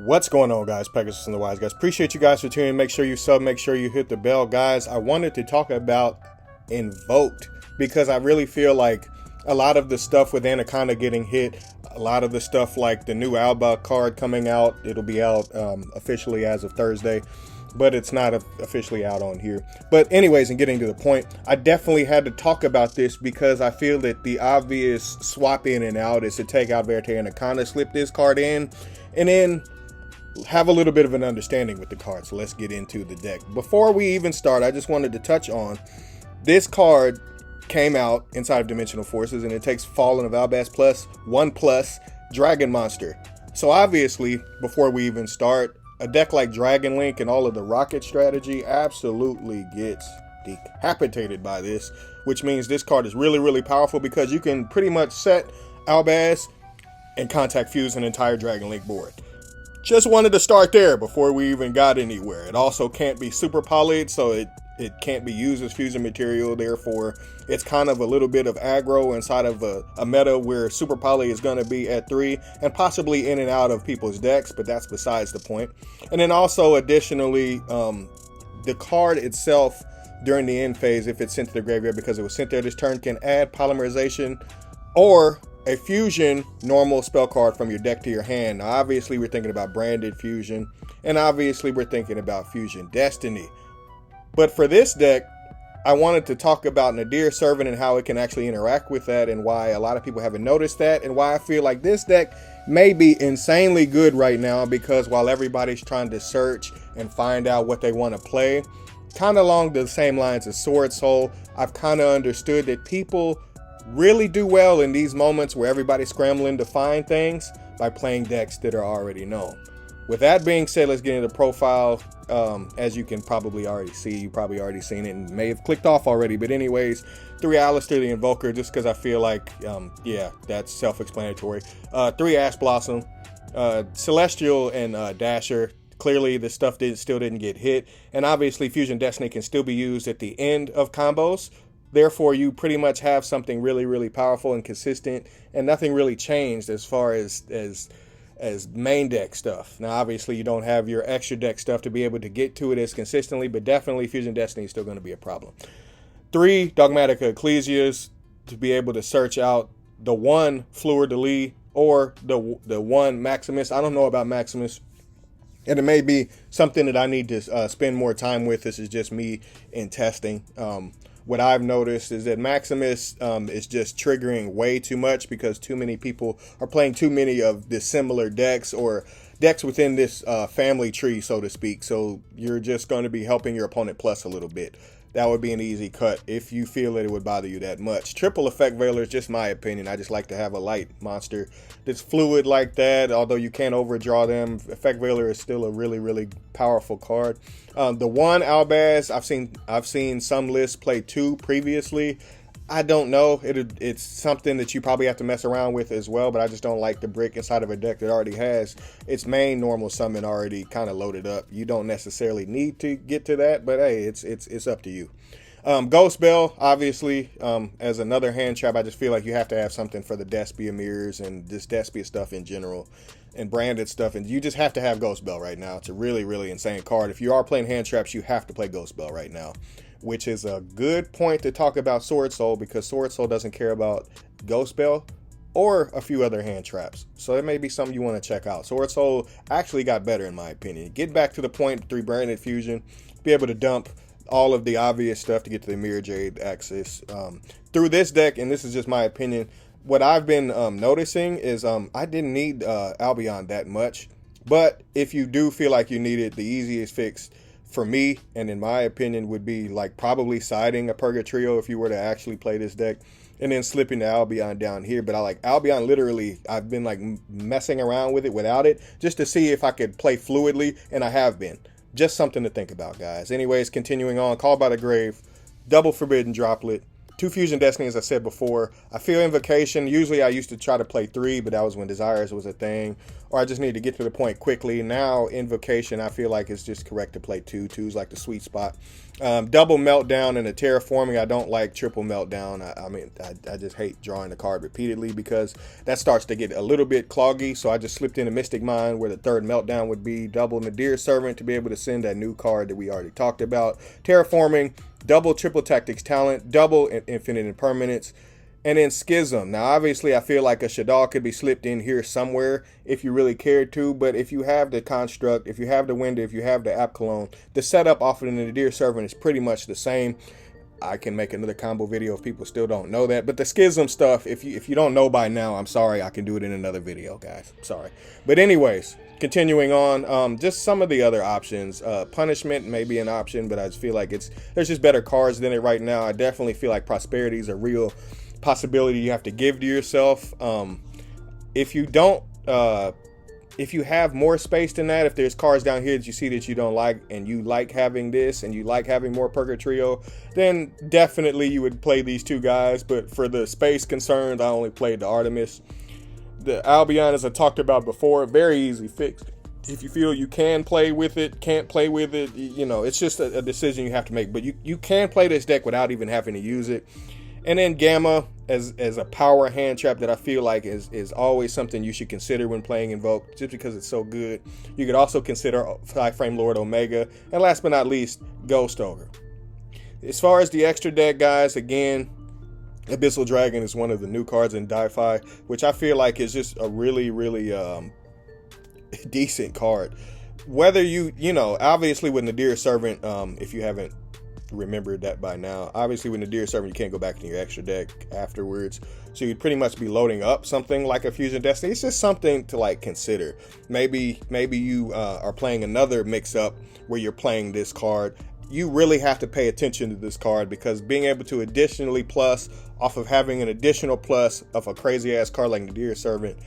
What's going on, guys? Pegasus and the Wise Guys. Appreciate you guys for tuning in. Make sure you sub, make sure you hit the bell. Guys, I wanted to talk about Invoked because I really feel like a lot of the stuff with Anaconda getting hit, a lot of the stuff like the new Alba card coming out, it'll be out officially as of Thursday, but it's not officially out on here. But anyways, and getting to the point, I definitely had to talk about this because I feel that the obvious swap in and out is to take out Verte Anaconda, slip this card in, and then have a little bit of an understanding with the card. So let's get into the deck. Before we even start, I just wanted to touch on this card came out inside of Dimensional Forces, and it takes Fallen of Albaz plus 1+ Dragon Monster. So obviously, before we even start, a deck like Dragon Link and all of the rocket strategy absolutely gets decapitated by this, which means this card is really, really powerful because you can pretty much set Albaz and contact fuse an entire Dragon Link board. Just wanted to start there before we even got anywhere. It also can't be super polyed, so it can't be used as fusion material. Therefore, it's kind of a little bit of aggro inside of a meta where super poly is going to be at 3 and possibly in and out of people's decks, but that's besides the point. And then also additionally, the card itself during the end phase, if it's sent to the graveyard because it was sent there this turn, can add polymerization or a fusion normal spell card from your deck to your hand. Now, obviously, we're thinking about branded fusion, and obviously, we're thinking about fusion destiny. But for this deck, I wanted to talk about Nadir Servant and how it can actually interact with that, and why a lot of people haven't noticed that, and why I feel like this deck may be insanely good right now, because while everybody's trying to search and find out what they want to play, kind of along the same lines as Sword Soul, I've kind of understood that people really do well in these moments where everybody's scrambling to find things by playing decks that are already known. With that being said, let's get into the profile. As you can probably already see, you probably already seen it and may have clicked off already. But anyways, 3 Alistair the Invoker, just because I feel like, yeah, that's self-explanatory. 3 Ash Blossom, Celestial and Dasher. Clearly, the stuff still didn't get hit. And obviously, Fusion Destiny can still be used at the end of combos. Therefore, you pretty much have something really, really powerful and consistent, and nothing really changed as far as main deck stuff. Now, obviously, you don't have your extra deck stuff to be able to get to it as consistently, but definitely Fusion Destiny is still going to be a problem. 3 Dogmatika Ecclesias to be able to search out the 1 Fleur de Lis or the 1 Maximus. I don't know about Maximus, and it may be something that I need to spend more time with. This is just me in testing. What I've noticed is that Maximus is just triggering way too much because too many people are playing too many of the similar decks or decks within this family tree, so to speak. So you're just going to be helping your opponent plus a little bit. That would be an easy cut if you feel that it would bother you that much. Triple Effect Veiler is just my opinion. I just like to have a light monster that's fluid like that. Although you can't overdraw them, Effect Veiler is still a really, really powerful card. The 1 Albaz, I've seen some lists play 2 previously. I don't know. It's something that you probably have to mess around with as well, but I just don't like the brick inside of a deck that already has its main normal summon already kind of loaded up. You don't necessarily need to get to that, but hey, it's up to you. Ghost Bell, obviously, as another hand trap, I just feel like you have to have something for the Despia mirrors and this Despia stuff in general and branded stuff, and you just have to have Ghost Bell right now. It's a really, really insane card. If you are playing hand traps, you have to play Ghost Bell right now, which is a good point to talk about Sword Soul, because Sword Soul doesn't care about Ghost Bell or a few other hand traps. So it may be something you want to check out. Sword Soul actually got better in my opinion. Get back to the point, 3 branded fusion, be able to dump all of the obvious stuff to get to the Mirror Jade axis. Through this deck, and this is just my opinion, what I've been noticing is I didn't need Albion that much. But if you do feel like you need it, the easiest fix for me, and in my opinion, would be like probably siding a Purgatrio if you were to actually play this deck, and then slipping the Albion down here. But I like Albion literally, I've been like messing around with it without it just to see if I could play fluidly, and I have been. Just something to think about, guys. Anyways, continuing on, Called by the Grave, double Forbidden Droplet, 2 Fusion Destiny, as I said before. I feel Invocation. Usually I used to try to play 3, but that was when Desires was a thing. or I just need to get to the point quickly. Now, Invocation, I feel like it's just correct to play two. Two's like the sweet spot. Double Meltdown and a Terraforming. I don't like triple Meltdown. I just hate drawing the card repeatedly because that starts to get a little bit cloggy. So I just slipped in a Mystic Mind where the third Meltdown would be double Nadir Servant to be able to send that new card that we already talked about. Terraforming, double Triple Tactics Talent, double Infinite Impermanence, and then Schism. Now, obviously, I feel like a Shadal could be slipped in here somewhere if you really cared to. But if you have the Construct, if you have the Window, if you have the App Cologne, the setup off of the Nadir Servant is pretty much the same. I can make another combo video if people still don't know that. But the Schism stuff, if you don't know by now, I'm sorry. I can do it in another video, guys. Sorry. But anyways, continuing on, just some of the other options. Punishment may be an option, but I just feel like there's just better cards than it right now. I definitely feel like Prosperity is a real possibility you have to give to yourself. If you don't, if you have more space than that, if there's cards down here that you see that you don't like and you like having this and you like having more Purgatrio, then definitely you would play these two guys. But for the space concerns, I only played the Artemis. The Albion, as I talked about before, very easy fix. If you feel you can play with it, can't play with it, you know, it's just a decision you have to make. But you can play this deck without even having to use it. And then Gamma as a power hand trap that I feel like is always something you should consider when playing Invoke, just because it's so good. You could also consider 5-frame Lord Omega, and last but not least, Ghost Ogre. As far as the extra deck, guys, again, Abyssal Dragon is one of the new cards in Di-Fi, which I feel like is just a really, really decent card. Whether you know, obviously with Nadir Servant, if you haven't remembered that by now, obviously with Nadir Servant, you can't go back to your extra deck afterwards. So you'd pretty much be loading up something like a Fusion Destiny. It's just something to like consider. Maybe you are playing another mix-up where you're playing this card. You really have to pay attention to this card, because being able to additionally plus off of having an additional plus of a crazy ass card like Nadir Servant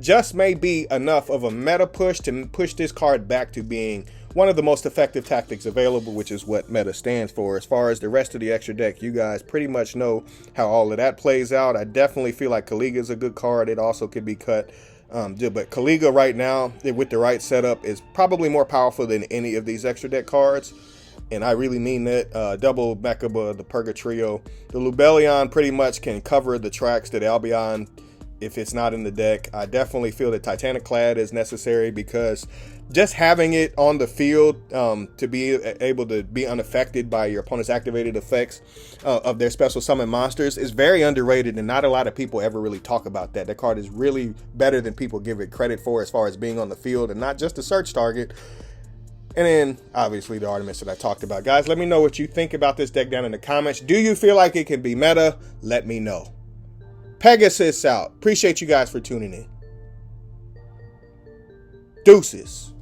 just may be enough of a meta push to push this card back to being one of the most effective tactics available, which is what meta stands for. As far as the rest of the extra deck, you guys pretty much know how all of that plays out. I definitely feel like Kaliga is a good card. It also could be cut. But Kaliga right now, with the right setup, is probably more powerful than any of these extra deck cards. And I really mean that. Double Mechaba, the Purgatrio. The Lubellion pretty much can cover the tracks that Albion, if it's not in the deck. I definitely feel that Titanic Clad is necessary, because just having it on the field to be able to be unaffected by your opponent's activated effects of their special summon monsters is very underrated, and not a lot of people ever really talk about that. That card is really better than people give it credit for as far as being on the field and not just a search target. And then, obviously, the Artemis that I talked about. Guys, let me know what you think about this deck down in the comments. Do you feel like it can be meta? Let me know. Pegasus out. Appreciate you guys for tuning in. Deuces.